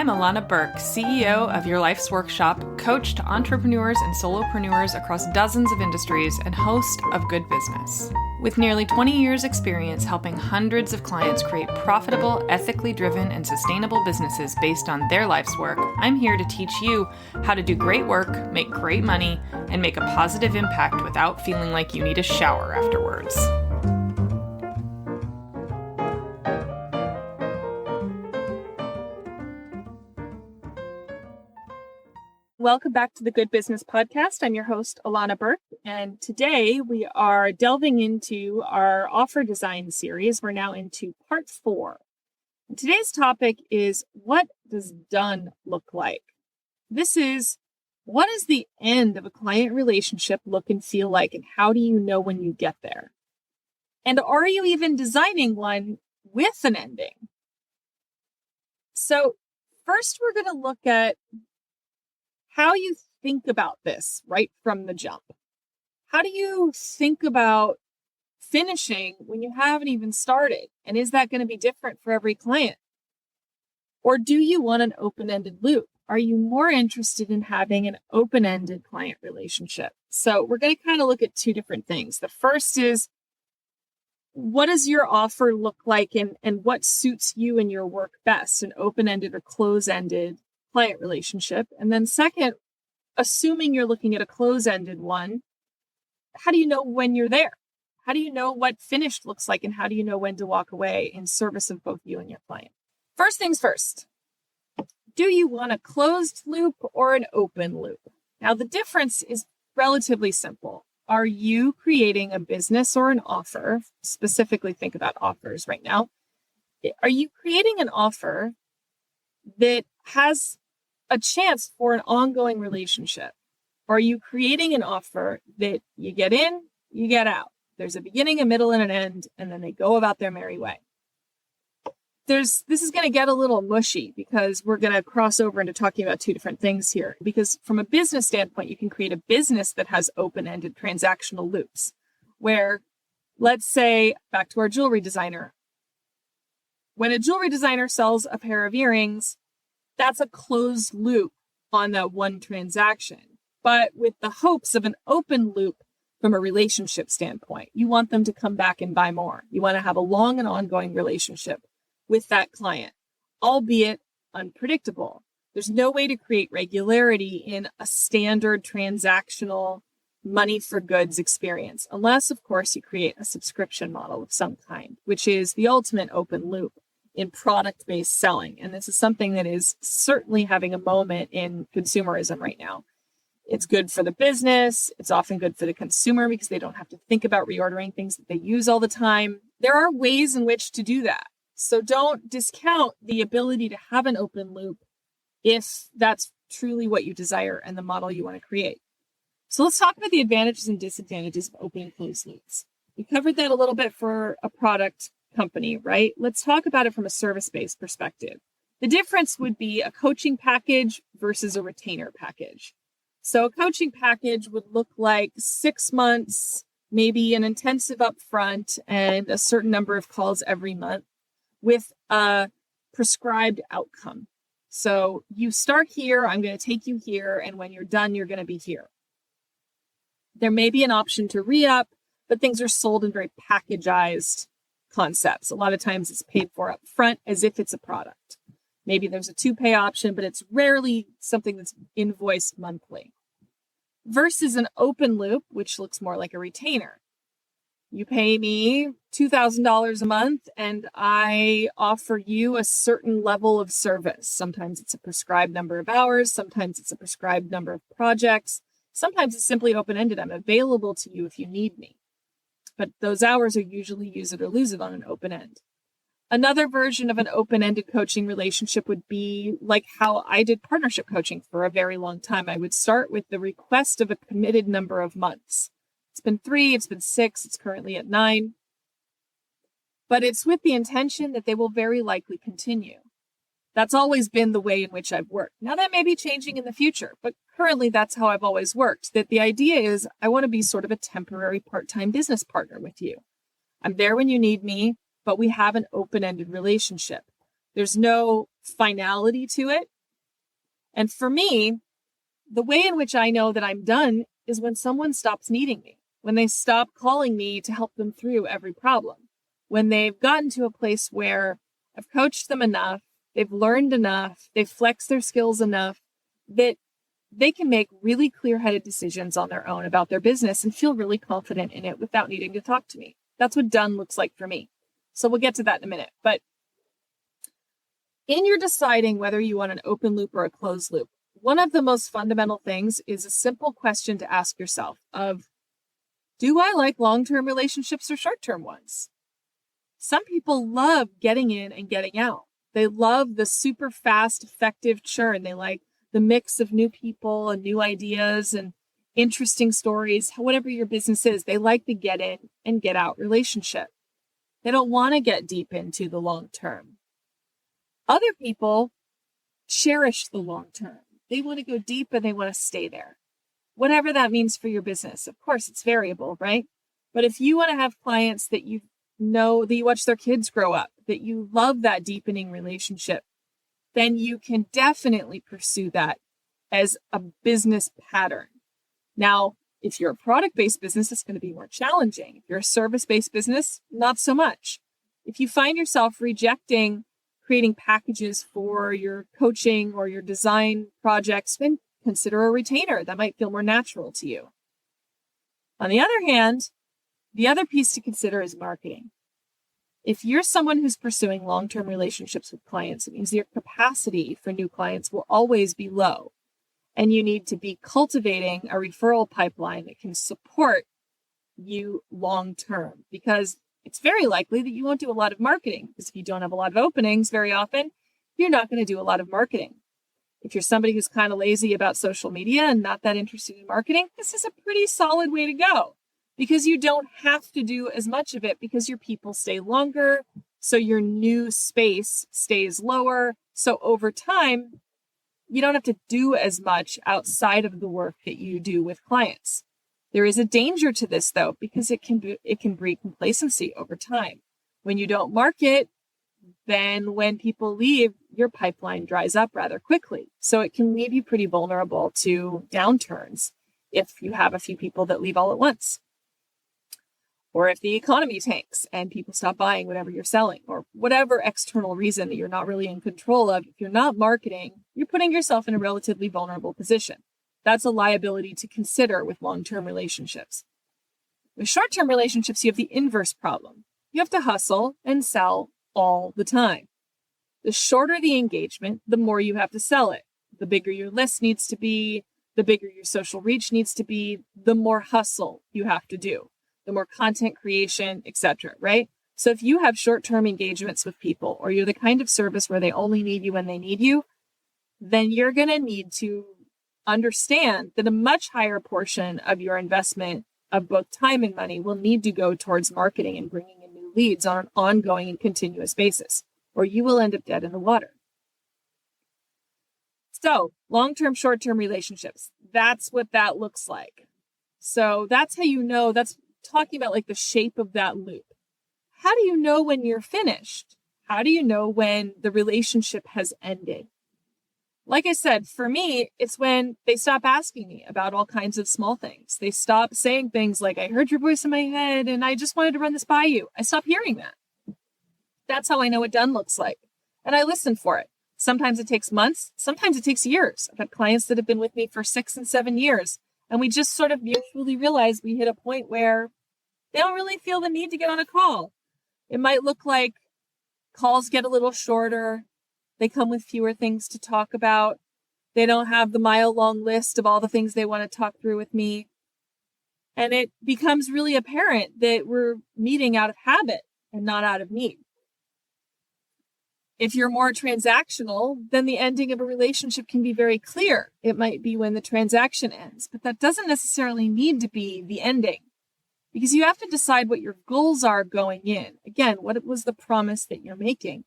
Illana Burk, CEO of Your Life's Workshop, coach to entrepreneurs and solopreneurs across dozens of industries, and host of Good Business. With nearly 20 years' experience helping hundreds of clients create profitable, ethically driven, and sustainable businesses based on their life's work, I'm here to teach you how to do great work, make great money, and make a positive impact without feeling like you need a shower afterwards. Welcome back to the Good Business Podcast. I'm your host, Illana Burk, and today we are delving into our offer design series. We're now into part 4. And today's topic is, what does done look like? This is, what does the end of a client relationship look and feel like, and how do you know when you get there? And are you even designing one with an ending? So first, we're going to look at how you think about this right from the jump. How do you think about finishing when you haven't even started? And is that going to be different for every client? Or do you want an open-ended loop? Are you more interested in having an open-ended client relationship? So we're going to kind of look at two different things. The first is, what does your offer look like, and what suits you and your work best, an open-ended or close-ended client relationship? And then second, assuming you're looking at a close-ended one, how do you know when you're there? How do you know what finished looks like, and how do you know when to walk away in service of both you and your client? First things first, do you want a closed loop or an open loop? Now, the difference is relatively simple. Are you creating a business or an offer? Specifically, think about offers right now. Are you creating an offer that has a chance for an ongoing relationship? Or are you creating an offer that you get in, you get out? There's a beginning, a middle, and an end, and then they go about their merry way. This is going to get a little mushy because we're going to cross over into talking about two different things here. Because from a business standpoint, you can create a business that has open-ended transactional loops where, let's say, back to our jewelry designer. When a jewelry designer sells a pair of earrings, that's a closed loop on that one transaction, but with the hopes of an open loop from a relationship standpoint. You want them to come back and buy more. You want to have a long and ongoing relationship with that client, albeit unpredictable. There's no way to create regularity in a standard transactional money for goods experience, unless, of course, you create a subscription model of some kind, which is the ultimate open loop in product-based selling. And this is something that is certainly having a moment in consumerism right now. It's good for the business. It's often good for the consumer because they don't have to think about reordering things that they use all the time. There are ways in which to do that. So don't discount the ability to have an open loop if that's truly what you desire and the model you want to create. So let's talk about the advantages and disadvantages of open and closed loops. We covered that a little bit for a product company, right? Let's talk about it from a service-based perspective. The difference would be a coaching package versus a retainer package. So a coaching package would look like 6 months, maybe an intensive upfront and a certain number of calls every month with a prescribed outcome. So you start here, I'm going to take you here, and when you're done, you're going to be here. There may be an option to re-up, but things are sold in very packagized concepts. A lot of times it's paid for up front as if it's a product. Maybe there's a to-pay option, but it's rarely something that's invoiced monthly. Versus an open loop, which looks more like a retainer. You pay me $2,000 a month and I offer you a certain level of service. Sometimes it's a prescribed number of hours. Sometimes it's a prescribed number of projects. Sometimes it's simply open-ended. I'm available to you if you need me. But those hours are usually use it or lose it on an open end. Another version of an open-ended coaching relationship would be like how I did partnership coaching for a very long time. I would start with the request of a committed number of months. It's been 3, it's been 6, it's currently at 9. But it's with the intention that they will very likely continue. That's always been the way in which I've worked. Now that may be changing in the future, but currently that's how I've always worked. That the idea is I want to be sort of a temporary part-time business partner with you. I'm there when you need me, but we have an open-ended relationship. There's no finality to it. And for me, the way in which I know that I'm done is when someone stops needing me, when they stop calling me to help them through every problem, when they've gotten to a place where I've coached them enough, they've learned enough, they've flexed their skills enough that they can make really clear-headed decisions on their own about their business and feel really confident in it without needing to talk to me. That's what done looks like for me. So we'll get to that in a minute. But in your deciding whether you want an open loop or a closed loop, one of the most fundamental things is a simple question to ask yourself of, do I like long-term relationships or short-term ones? Some people love getting in and getting out. They love the super fast, effective churn. They like the mix of new people and new ideas and interesting stories. Whatever your business is, they like the get in and get out relationship. They don't want to get deep into the long term. Other people cherish the long term. They want to go deep and they want to stay there. Whatever that means for your business. Of course, it's variable, right? But if you want to have clients that you know, that you watch their kids grow up, that you love that deepening relationship, then you can definitely pursue that as a business pattern. Now, if you're a product-based business, it's going to be more challenging. If you're a service-based business, not so much. If you find yourself rejecting creating packages for your coaching or your design projects, then consider a retainer. That might feel more natural to you. On the other hand, the other piece to consider is marketing. If you're someone who's pursuing long-term relationships with clients, it means your capacity for new clients will always be low. And you need to be cultivating a referral pipeline that can support you long-term, because it's very likely that you won't do a lot of marketing, because if you don't have a lot of openings very often, you're not going to do a lot of marketing. If you're somebody who's kind of lazy about social media and not that interested in marketing, this is a pretty solid way to go, because you don't have to do as much of it because your people stay longer. So your new space stays lower. So over time, you don't have to do as much outside of the work that you do with clients. There is a danger to this though, because it can breed complacency over time. When you don't market, then when people leave, your pipeline dries up rather quickly. So it can leave you pretty vulnerable to downturns if you have a few people that leave all at once. Or if the economy tanks and people stop buying whatever you're selling, or whatever external reason that you're not really in control of, if you're not marketing, you're putting yourself in a relatively vulnerable position. That's a liability to consider with long-term relationships. With short-term relationships, you have the inverse problem. You have to hustle and sell all the time. The shorter the engagement, the more you have to sell it. The bigger your list needs to be, the bigger your social reach needs to be, the more hustle you have to do, the more content creation, etc., right? So if you have short-term engagements with people, or you're the kind of service where they only need you when they need you, then you're going to need to understand that a much higher portion of your investment of both time and money will need to go towards marketing and bringing in new leads on an ongoing and continuous basis, or you will end up dead in the water. So long-term, short-term relationships, that's what that looks like. So that's how you know, that's talking about like the shape of that loop. How do you know when you're finished? How do you know when the relationship has ended? Like I said, for me, it's when they stop asking me about all kinds of small things. They stop saying things like, I heard your voice in my head and I just wanted to run this by you. I stop hearing that. That's how I know what done looks like. And I listen for it. Sometimes it takes months. Sometimes it takes years. I've had clients that have been with me for 6 and 7 years. And we just sort of mutually realize we hit a point where they don't really feel the need to get on a call. It might look like calls get a little shorter. They come with fewer things to talk about. They don't have the mile-long list of all the things they want to talk through with me. And it becomes really apparent that we're meeting out of habit and not out of need. If you're more transactional, then the ending of a relationship can be very clear. It might be when the transaction ends, but that doesn't necessarily need to be the ending, because you have to decide what your goals are going in. Again, what was the promise that you're making?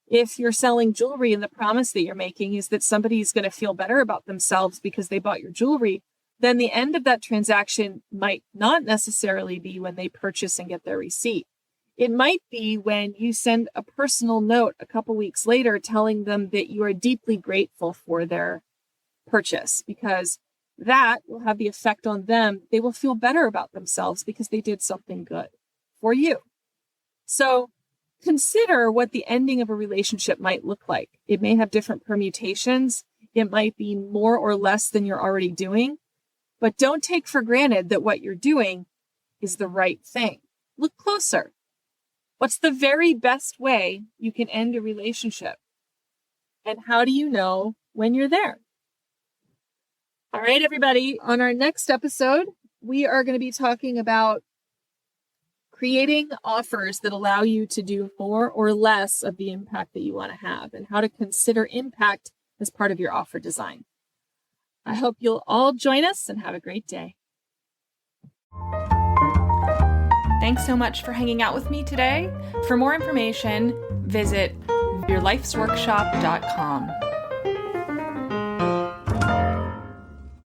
If you're selling jewelry and the promise that you're making is that somebody's going to feel better about themselves because they bought your jewelry, then the end of that transaction might not necessarily be when they purchase and get their receipt. It might be when you send a personal note a couple weeks later telling them that you are deeply grateful for their purchase, because that will have the effect on them. They will feel better about themselves because they did something good for you. So consider what the ending of a relationship might look like. It may have different permutations. It might be more or less than you're already doing, but don't take for granted that what you're doing is the right thing. Look closer. What's the very best way you can end a relationship? And how do you know when you're there? All right, everybody. On our next episode, we are going to be talking about creating offers that allow you to do more or less of the impact that you want to have, and how to consider impact as part of your offer design. I hope you'll all join us and have a great day. Thanks so much for hanging out with me today. For more information, visit yourlifesworkshop.com.